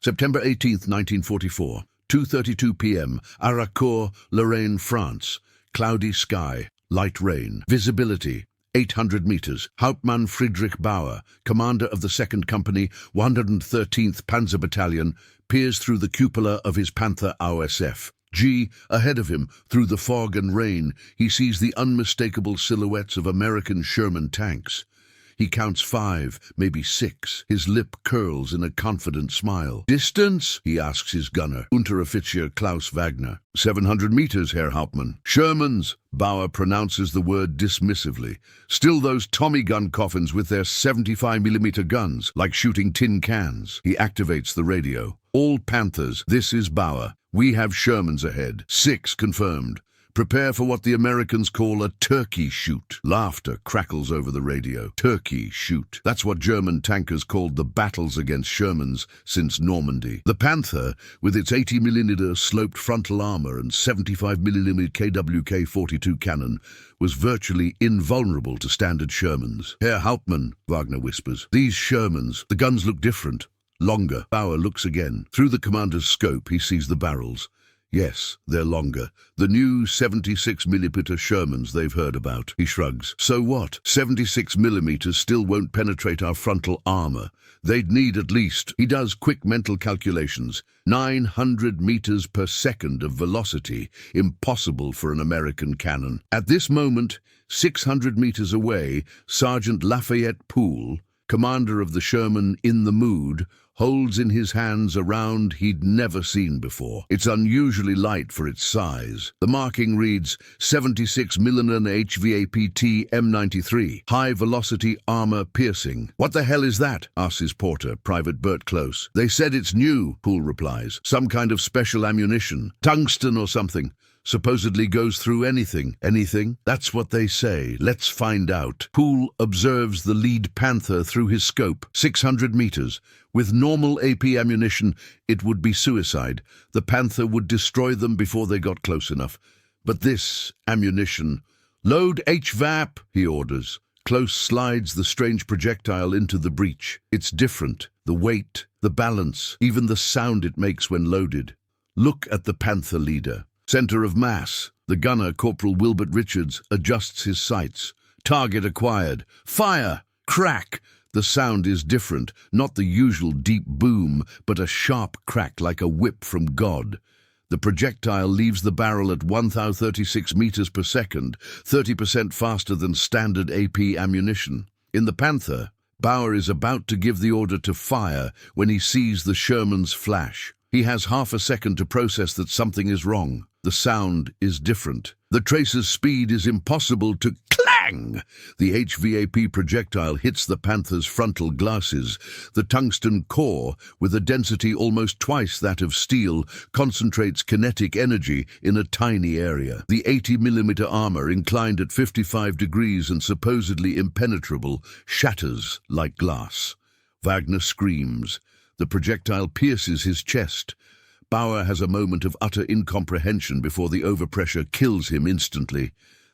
September 18, 1944, 2:32 p.m., Aracourt, Lorraine, France. Cloudy sky, light rain. Visibility, 800 meters. Hauptmann Friedrich Bauer, commander of the 2nd Company, 113th Panzer Battalion, peers through the cupola of his Panther OSF. Ahead of him, through the fog and rain, he sees the unmistakable silhouettes of American Sherman tanks. He counts 5, maybe 6. His lip curls in a confident smile. "Distance?" he asks his gunner, Unteroffizier Klaus Wagner. 700 meters, Herr Hauptmann. "Shermans," Bauer pronounces the word dismissively. Still those Tommy gun coffins with their 75mm guns, like shooting tin cans. He activates the radio. "All Panthers, this is Bauer. We have Shermans ahead. 6 confirmed. Prepare for what the Americans call a turkey shoot." Laughter crackles over the radio. Turkey shoot. That's what German tankers called the battles against Shermans since Normandy. The Panther, with its 80mm sloped frontal armor and 75mm KWK-42 cannon, was virtually invulnerable to standard Shermans. "Herr Hauptmann," Wagner whispers, "these Shermans, the guns look different. Longer." Bauer looks again. Through the commander's scope, he sees the barrels. Yes, they're longer. The new 76mm Shermans they've heard about. He shrugs. "So what? 76mm still won't penetrate our frontal armor. They'd need at least..." He does quick mental calculations. 900 meters per second of velocity. Impossible for an American cannon. At this moment, 600 meters away, Sergeant Lafayette Poole, commander of the Sherman in the mood, holds in his hands a round he'd never seen before. It's unusually light for its size. The marking reads 76mm HVAP M93, high-velocity armor piercing. "What the hell is that?" asks his porter, Private Bert Close. "They said it's new," Poole replies. "Some kind of special ammunition. Tungsten or something. Supposedly goes through anything." "Anything?" "That's what they say. Let's find out." Poole observes the lead Panther through his scope. 600 meters. With normal AP ammunition, it would be suicide. The Panther would destroy them before they got close enough. But this ammunition... "Load HVAP," he orders. Close slides the strange projectile into the breech. It's different. The weight, the balance, even the sound it makes when loaded. Look at the Panther leader. Center of mass. The gunner, Corporal Wilbert Richards, adjusts his sights. Target acquired. Fire! Crack! The sound is different, not the usual deep boom, but a sharp crack like a whip from God. The projectile leaves the barrel at 1,036 meters per second, 30% faster than standard AP ammunition. In the Panther, Bauer is about to give the order to fire when he sees the Sherman's flash. He has half a second to process that something is wrong. The sound is different. The tracer's speed is impossible to... Clang! The HVAP projectile hits the Panther's frontal glasses. The tungsten-core, with a density almost twice that of steel, concentrates kinetic energy in a tiny area. The 80mm armor, inclined at 55 degrees and supposedly impenetrable, shatters like glass. Wagner screams. The projectile pierces his chest. Bauer has a moment of utter incomprehension before the overpressure kills him instantly.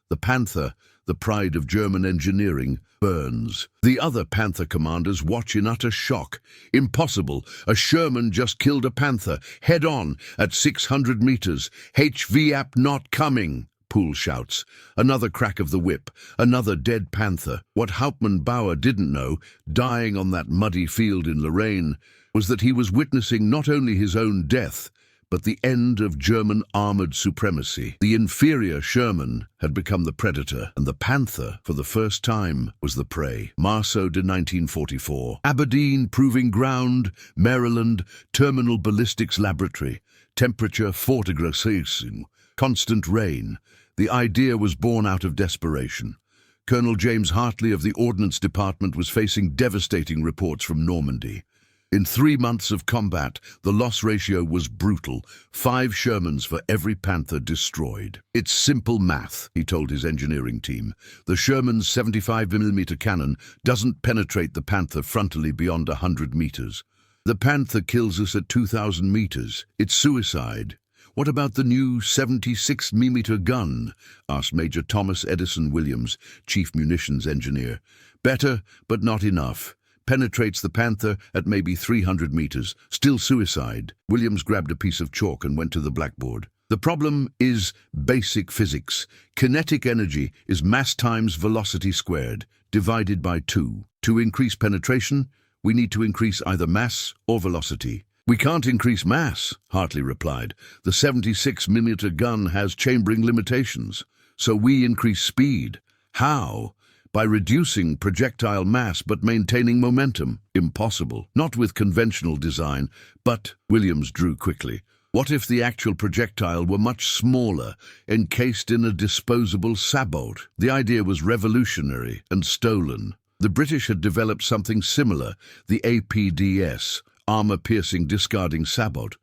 The Panther, the pride of German engineering, burns. The other Panther commanders watch in utter shock. Impossible! A Sherman just killed a Panther, head-on, at 600 meters. HVAP not coming! Poole shouts. Another crack of the whip, another dead Panther. What Hauptmann Bauer didn't know, dying on that muddy field in Lorraine, was that he was witnessing not only his own death, but the end of German armored supremacy. The inferior Sherman had become the predator, and the Panther, for the first time, was the prey. Marceau de 1944. Aberdeen Proving Ground, Maryland, Terminal Ballistics Laboratory. Temperature 4 degrees Celsius. Constant rain. The idea was born out of desperation. Colonel James Hartley of the Ordnance Department was facing devastating reports from Normandy. In 3 months of combat, the loss ratio was brutal. 5 Shermans for every Panther destroyed. "It's simple math," he told his engineering team. "The Sherman's 75mm cannon doesn't penetrate the Panther frontally beyond 100 meters. The Panther kills us at 2,000 meters. It's suicide." "What about the new 76mm gun?" asked Major Thomas Edison Williams, chief munitions engineer. "Better, but not enough. penetrates the Panther at maybe 300 meters. Still suicide. Williams grabbed a piece of chalk and went to the blackboard. The problem is basic physics. Kinetic energy is mass times velocity squared, divided by 2. To increase penetration, we need to increase either mass or velocity. We can't increase mass, Hartley replied. The 76mm gun has chambering limitations. So we increase speed. How? By reducing projectile mass but maintaining momentum. Impossible. Not with conventional design, but, Williams drew quickly. What if the actual projectile were much smaller, encased in a disposable sabot? The idea was revolutionary and stolen. The British had developed something similar, the APDS, armor-piercing discarding sabot.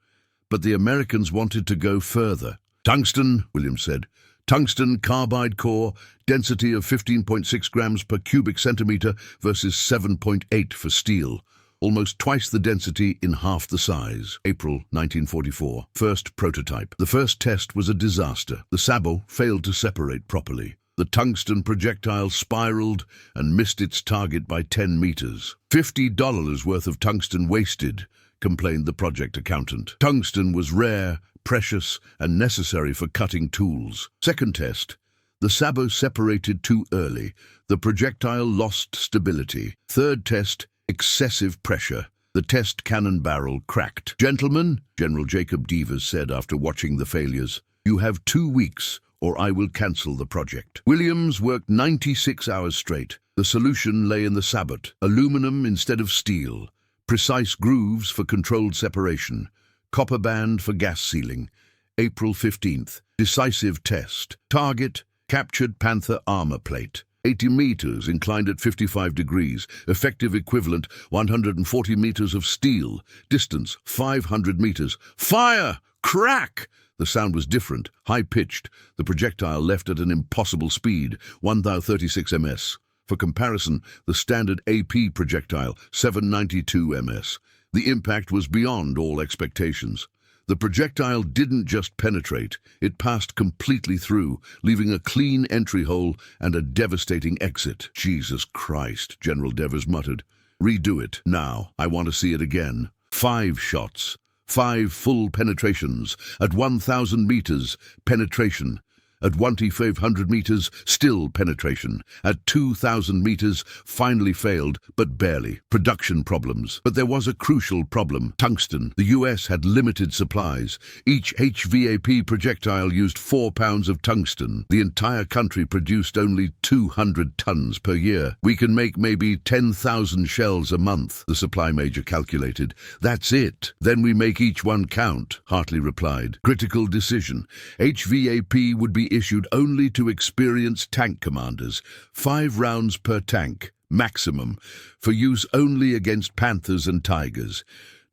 But the Americans wanted to go further. Tungsten, Williams said. Tungsten carbide core, density of 15.6 grams per cubic centimeter versus 7.8 for steel. Almost twice the density in half the size. April 1944. First prototype. The first test was a disaster. The sabot failed to separate properly. The tungsten projectile spiraled and missed its target by 10 meters. $50 worth of tungsten wasted, complained the project accountant. Tungsten was rare, precious, and necessary for cutting tools. Second test. The sabot separated too early. The projectile lost stability. Third test. Excessive pressure. The test cannon barrel cracked. Gentlemen, General Jacob Devers said after watching the failures, you have 2 weeks or I will cancel the project. Williams worked 96 hours straight. The solution lay in the sabot. Aluminum instead of steel. Precise grooves for controlled separation. Copper band for gas sealing. April 15th. Decisive test. Target, captured Panther armor plate. 80 meters, inclined at 55 degrees. Effective equivalent, 140 meters of steel. Distance, 500 meters. Fire! Crack! The sound was different, high-pitched. The projectile left at an impossible speed, 1,036 ms. For comparison, the standard AP projectile, 792 ms. The impact was beyond all expectations. The projectile didn't just penetrate, it passed completely through, leaving a clean entry hole and a devastating exit. Jesus Christ, General Devers muttered. Redo it, now. I want to see it again. 5 shots. 5 full penetrations. At 1,000 meters, penetration. At 1,500 meters, still penetration. At 2,000 meters, finally failed, but barely. Production problems. But there was a crucial problem. Tungsten. The US had limited supplies. Each HVAP projectile used 4 pounds of tungsten. The entire country produced only 200 tons per year. We can make maybe 10,000 shells a month, the supply major calculated. That's it. Then we make each one count, Hartley replied. Critical decision. HVAP would be issued only to experienced tank commanders, 5 rounds per tank, maximum, for use only against Panthers and Tigers.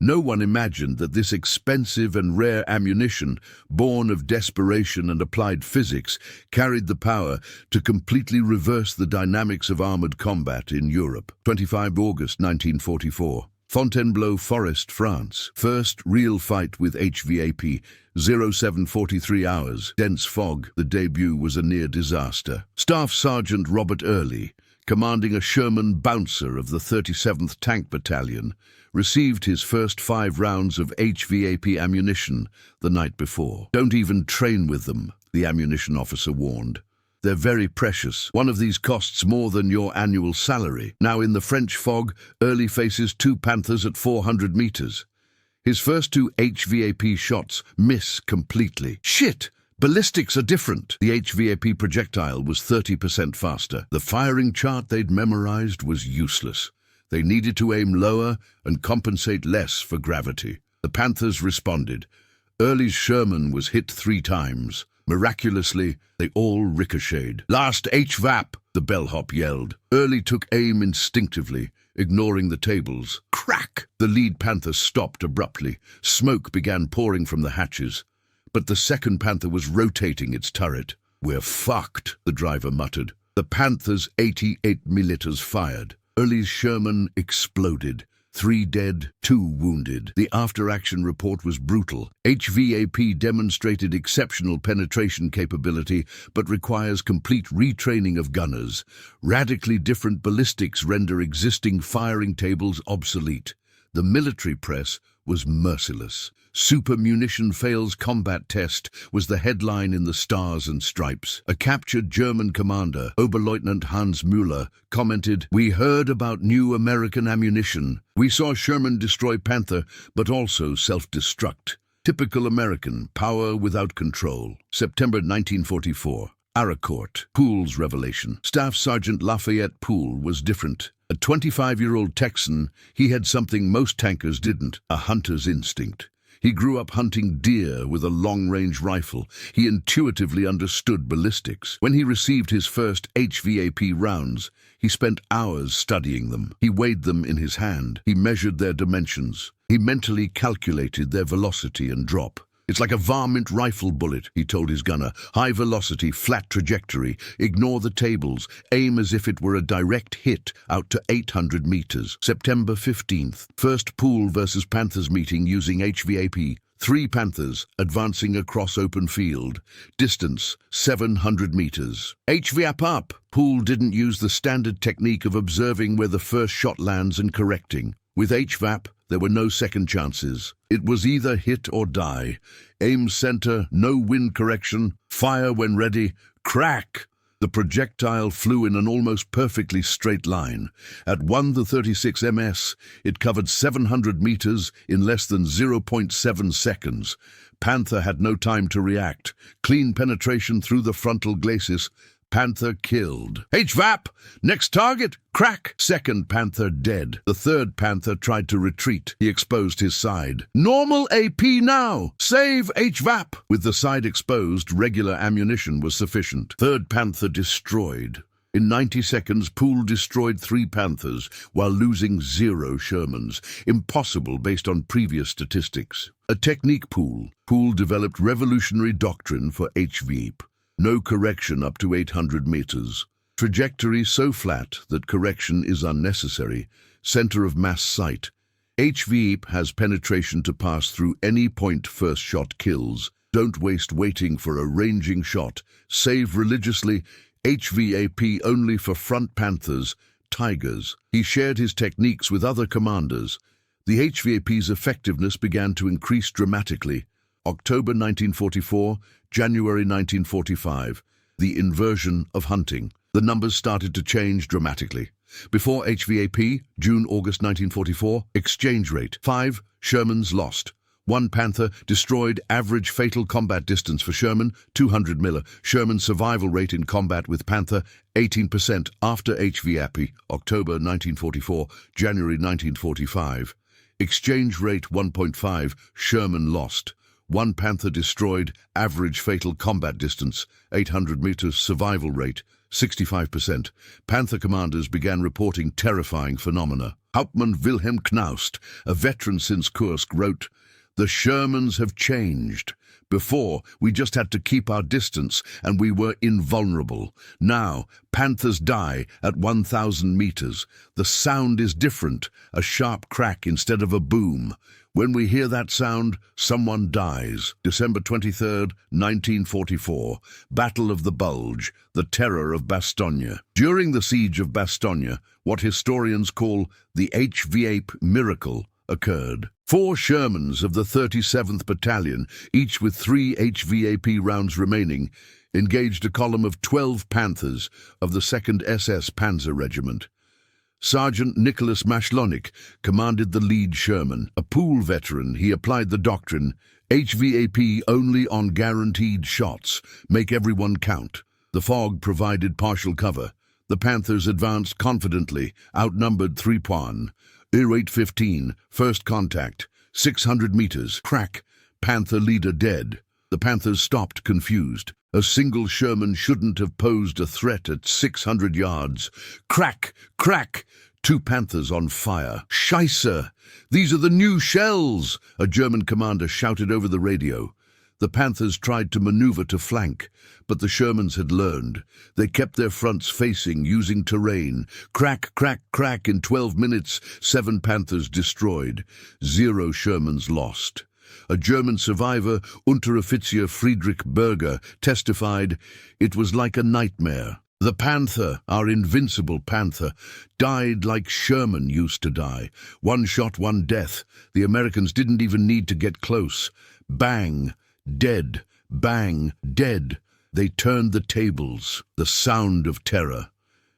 No one imagined that this expensive and rare ammunition, born of desperation and applied physics, carried the power to completely reverse the dynamics of armored combat in Europe. 25 August 1944. Fontainebleau Forest, France. First real fight with HVAP. 0743 hours. Dense fog. The debut was a near disaster. Staff Sergeant Robert Early, commanding a Sherman bouncer of the 37th Tank Battalion, received his first 5 rounds of HVAP ammunition the night before. Don't even train with them, the ammunition officer warned. They're very precious. One of these costs more than your annual salary. Now in the French fog, Early faces 2 Panthers at 400 meters. His first 2 HVAP shots miss completely. Shit! Ballistics are different. The HVAP projectile was 30% faster. The firing chart they'd memorized was useless. They needed to aim lower and compensate less for gravity. The Panthers responded. Early's Sherman was hit 3 times. Miraculously, they all ricocheted. Last HVAP, the bellhop yelled. Early took aim instinctively, ignoring the tables. Crack! The lead Panther stopped abruptly. Smoke began pouring from the hatches. But the second Panther was rotating its turret. We're fucked, the driver muttered. The Panther's 88 milliliters fired. Early's Sherman exploded. 3 dead, 2 wounded. The after-action report was brutal. HVAP demonstrated exceptional penetration capability, but requires complete retraining of gunners. Radically different ballistics render existing firing tables obsolete. The military press was merciless. Super munition fails combat test was the headline in the Stars and Stripes. A captured German commander, Oberleutnant Hans Müller, commented, "We heard about new American ammunition. We saw Sherman destroy Panther, but also self-destruct. Typical American, power without control." September 1944. Aracourt. Poole's revelation. Staff Sergeant Lafayette Poole was different. A 25-year-old Texan, he had something most tankers didn't, a hunter's instinct. He grew up hunting deer with a long-range rifle. He intuitively understood ballistics. When he received his first HVAP rounds, he spent hours studying them. He weighed them in his hand. He measured their dimensions. He mentally calculated their velocity and drop. "It's like a varmint rifle bullet," he told his gunner. "High velocity, flat trajectory. Ignore the tables. Aim as if it were a direct hit out to 800 meters. September 15th. First Poole versus Panthers meeting using HVAP. 3 Panthers advancing across open field. Distance 700 meters. HVAP up. Poole didn't use the standard technique of observing where the first shot lands and correcting. With HVAP, there were no second chances. It was either hit or die. Aim center, no wind correction, fire when ready, crack! The projectile flew in an almost perfectly straight line. At 1:36 ms, it covered 700 meters in less than 0.7 seconds. Panther had no time to react. Clean penetration through the frontal glacis. Panther killed. HVAP! Next target! Crack! Second Panther dead. The third Panther tried to retreat. He exposed his side. Normal AP now! Save HVAP! With the side exposed, regular ammunition was sufficient. Third Panther destroyed. In 90 seconds, Poole destroyed 3 Panthers while losing 0 Shermans. Impossible based on previous statistics. A technique Poole. Poole developed revolutionary doctrine for HVAP. No correction up to 800 meters. Trajectory so flat that correction is unnecessary. Center of mass sight. HVAP has penetration to pass through any point first shot kills. Don't waste waiting for a ranging shot. Save religiously. HVAP only for front Panthers, Tigers. He shared his techniques with other commanders. The HVAP's effectiveness began to increase dramatically. October 1944, January 1945. The inversion of hunting. The numbers started to change dramatically. Before HVAP, June-August 1944, exchange rate. 5 Shermans lost. 1 Panther destroyed. Average fatal combat distance for Sherman, 200 mm. Sherman survival rate in combat with Panther, 18% after HVAP, October 1944, January 1945. Exchange rate 1.5, Sherman lost. 1 Panther destroyed. Average fatal combat distance, 800 meters. Survival rate, 65%. Panther commanders began reporting terrifying phenomena. Hauptmann Wilhelm Knaust, a veteran since Kursk, wrote, "The Shermans have changed. Before, we just had to keep our distance and we were invulnerable. Now, Panthers die at 1,000 meters. The sound is different, a sharp crack instead of a boom. When we hear that sound, someone dies." December 23rd, 1944. Battle of the Bulge, the terror of Bastogne. During the siege of Bastogne, what historians call the HVAP miracle occurred. 4 Shermans of the 37th Battalion, each with 3 HVAP rounds remaining, engaged a column of 12 Panthers of the 2nd SS Panzer Regiment. Sergeant Nicholas Mashlonik commanded the lead Sherman. A Poole veteran, he applied the doctrine, HVAP only on guaranteed shots, make everyone count. The fog provided partial cover. The Panthers advanced confidently, outnumbered 3-1. 08:15, first contact, 600 meters, crack, Panther leader dead. The Panthers stopped confused. A single Sherman shouldn't have posed a threat at 600 yards. Crack, crack, 2 Panthers on fire. Scheisse! These are the new shells! A German commander shouted over the radio. The Panthers tried to maneuver to flank, but the Shermans had learned. They kept their fronts facing, using terrain. Crack, crack, crack. In 12 minutes, 7 Panthers destroyed, 0 Shermans lost. A German survivor, Unteroffizier Friedrich Bauer, testified, "It was like a nightmare. The Panther, our invincible Panther, died like Sherman used to die. 1 shot, 1 death. The Americans didn't even need to get close. Bang, dead, bang, dead. They turned the tables, the sound of terror."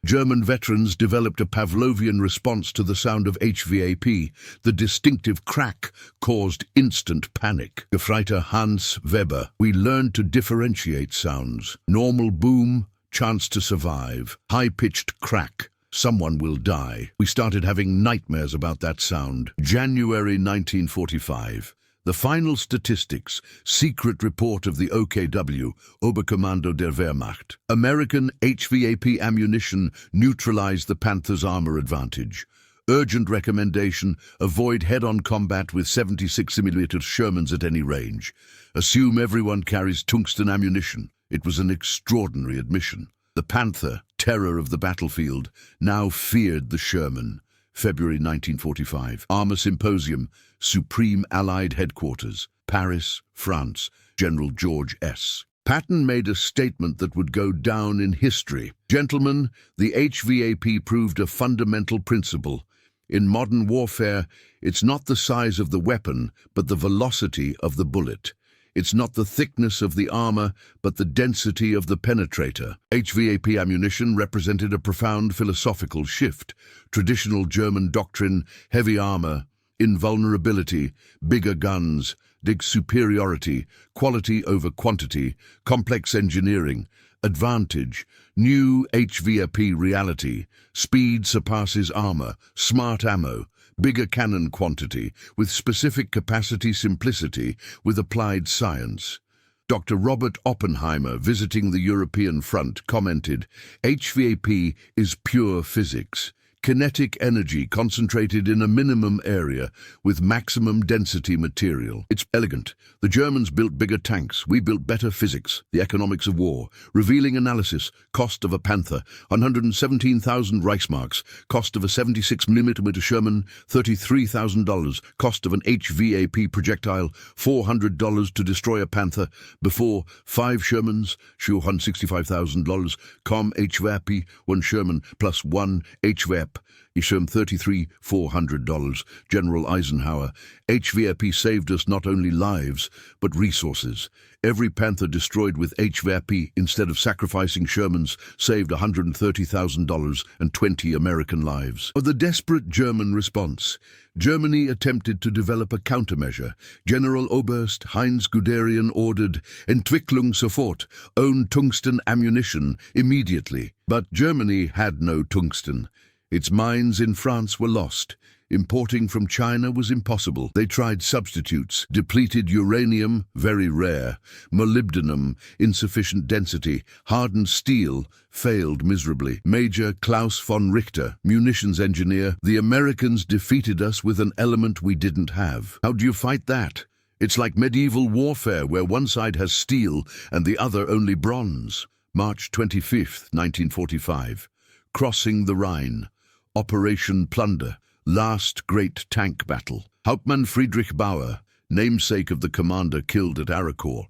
German veterans developed a Pavlovian response to the sound of HVAP. The distinctive crack caused instant panic. Gefreiter Hans Weber, "We learned to differentiate sounds. Normal boom, chance to survive. High-pitched crack, someone will die. We started having nightmares about that sound." January 1945. The final statistics, secret report of the OKW, Oberkommando der Wehrmacht. American HVAP ammunition neutralized the Panther's armor advantage. Urgent recommendation, avoid head-on combat with 76mm Shermans at any range. Assume everyone carries tungsten ammunition. It was an extraordinary admission. The Panther, terror of the battlefield, now feared the Sherman. February 1945. Armor Symposium, Supreme Allied Headquarters, Paris, France, General George S. Patton made a statement that would go down in history. "Gentlemen, the HVAP proved a fundamental principle. In modern warfare, it's not the size of the weapon, but the velocity of the bullet. It's not the thickness of the armor, but the density of the penetrator." HVAP ammunition represented a profound philosophical shift. Traditional German doctrine, heavy armor, invulnerability, bigger guns, dig superiority, quality over quantity, complex engineering, advantage, new HVAP reality, speed surpasses armor, smart ammo, bigger cannon quantity, with specific capacity simplicity, with applied science. Dr. Robert Oppenheimer, visiting the European front, commented, "HVAP is pure physics. Kinetic energy concentrated in a minimum area with maximum density material. It's elegant. The Germans built bigger tanks. We built better physics. The economics of war. Revealing analysis. Cost of a Panther, 117,000 Reichsmarks. Cost of a 76mm Sherman, $33,000. Cost of an HVAP projectile, $400 to destroy a Panther. Before, 5 Shermans, $165,000. Com HVAP, 1 Sherman plus 1 HVAP. Isham $33,400. General Eisenhower, "HVAP saved us not only lives, but resources. Every Panther destroyed with HVAP instead of sacrificing Shermans saved $130,000 and 20 American lives." Of the desperate German response, Germany attempted to develop a countermeasure. General Oberst Heinz Guderian ordered, "Entwicklung sofort, own tungsten ammunition immediately." But Germany had no tungsten. Its mines in France were lost. Importing from China was impossible. They tried substitutes. Depleted uranium, very rare. Molybdenum, insufficient density. Hardened steel, failed miserably. Major Klaus von Richter, munitions engineer, "The Americans defeated us with an element we didn't have. How do you fight that? It's like medieval warfare where one side has steel and the other only bronze." March 25, 1945. Crossing the Rhine. Operation Plunder, last great tank battle. Hauptmann Friedrich Bauer, namesake of the commander killed at Aracourt,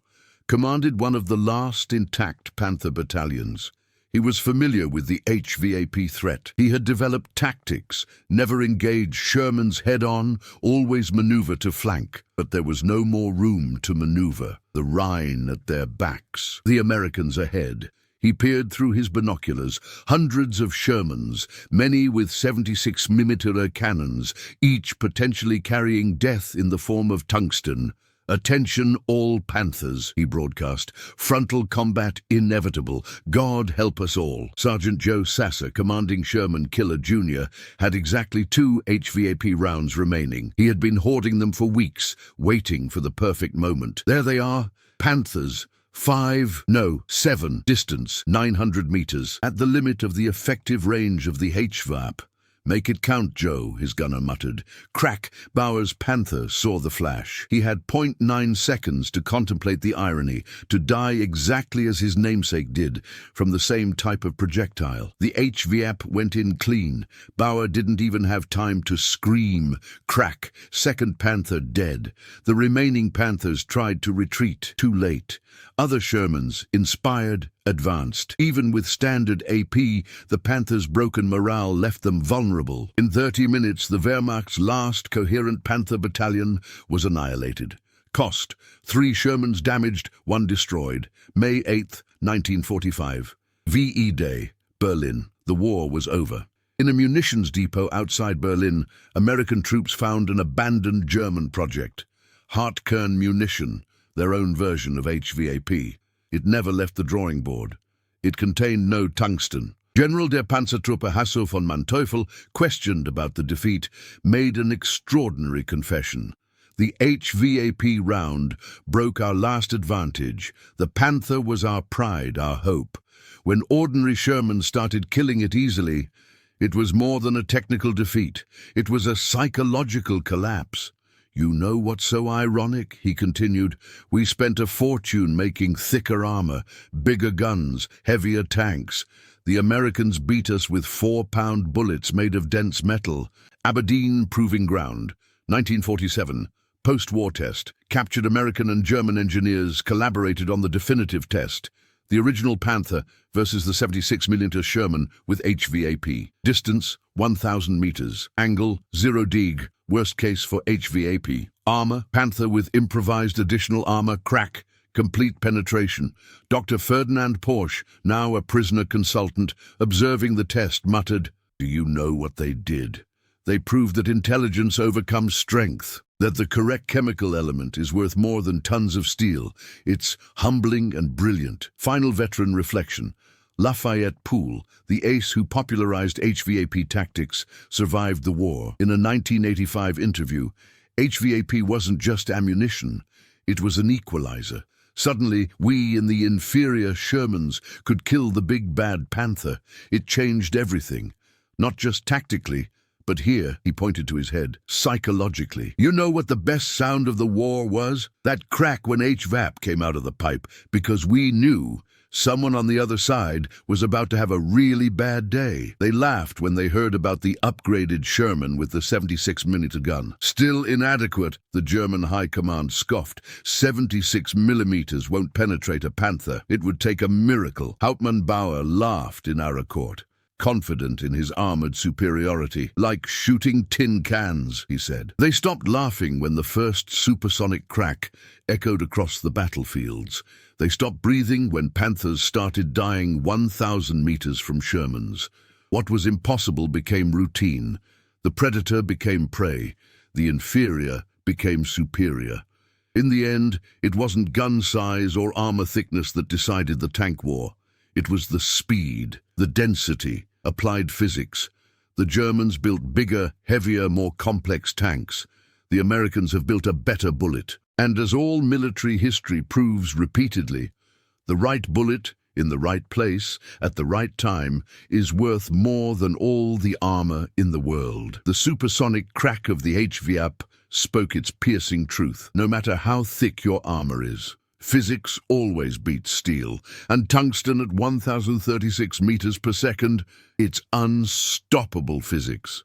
commanded one of the last intact Panther battalions. He was familiar with the HVAP threat. He had developed tactics, never engage Shermans head-on, always maneuver to flank. But there was no more room to maneuver. The Rhine at their backs, the Americans ahead. He peered through his binoculars. Hundreds of Shermans, many with 76mm cannons, each potentially carrying death in the form of tungsten. "Attention all Panthers," he broadcast. "Frontal combat inevitable. God help us all." Sergeant Joe Sasser, commanding Sherman Killer Jr., had exactly 2 HVAP rounds remaining. He had been hoarding them for weeks, waiting for the perfect moment. There they are, Panthers. 7 distance, 900 meters, at the limit of the effective range of the HVAP. "Make it count, Joe," his gunner muttered. Crack! Bauer's Panther saw the flash. He had 0.9 seconds to contemplate the irony, to die exactly as his namesake did, from the same type of projectile. The HVAP went in clean. Bauer didn't even have time to scream. Crack! Second Panther dead. The remaining Panthers tried to retreat. Too late. Other Shermans, inspired, advanced. Even with standard AP, the Panthers' broken morale left them vulnerable. In 30 minutes, the Wehrmacht's last coherent Panther battalion was annihilated. Cost: 3 Shermans damaged, 1 destroyed. May 8, 1945. VE Day, Berlin. The war was over. In a munitions depot outside Berlin, American troops found an abandoned German project. Hartkern munition, their own version of HVAP. It never left the drawing board. It contained no tungsten. General der Panzertruppe Hasso von Manteuffel, questioned about the defeat, made an extraordinary confession. The HVAP round broke our last advantage. The Panther was our pride, our hope. When ordinary Shermans started killing it easily, it was more than a technical defeat. It was a psychological collapse. "You know what's so ironic?" he continued. "We spent a fortune making thicker armor, bigger guns, heavier tanks. The Americans beat us with 4-pound bullets made of dense metal. Aberdeen Proving Ground, 1947. Post-war test. Captured American and German engineers collaborated on the definitive test. The original Panther versus the 76mm Sherman with HVAP. Distance, 1,000 meters. Angle, 0 deg. Worst case for HVAP. Armor, Panther with improvised additional armor. Crack. Complete penetration. Dr. Ferdinand Porsche, now a prisoner consultant, observing the test, muttered, "Do you know what they did? They proved that intelligence overcomes strength, that the correct chemical element is worth more than tons of steel. It's humbling and brilliant." Final veteran reflection. Lafayette Poole, the ace who popularized HVAP tactics, survived the war. In a 1985 interview, HVAP wasn't just ammunition, it was an equalizer. Suddenly, we in the inferior Shermans could kill the big bad Panther. It changed everything, not just tactically, but here, he pointed to his head, psychologically. You know what the best sound of the war was? That crack when HVAP came out of the pipe, because we knew someone on the other side was about to have a really bad day. They laughed when they heard about the upgraded Sherman with the 76mm gun. Still inadequate, the German high command scoffed. 76mm won't penetrate a Panther. It would take a miracle. Hauptmann Bauer laughed in our court, confident in his armored superiority. "Like shooting tin cans," he said. They stopped laughing when the first supersonic crack echoed across the battlefields. They stopped breathing when Panthers started dying 1,000 meters from Shermans. What was impossible became routine. The predator became prey. The inferior became superior. In the end, it wasn't gun size or armor thickness that decided the tank war. It was the speed, the density, applied physics. The Germans built bigger, heavier, more complex tanks. The Americans have built a better bullet. And as all military history proves repeatedly, the right bullet, in the right place, at the right time, is worth more than all the armor in the world. The supersonic crack of the HVAP spoke its piercing truth. No matter how thick your armor is, physics always beats steel, and tungsten at 1,036 meters per second, it's unstoppable physics.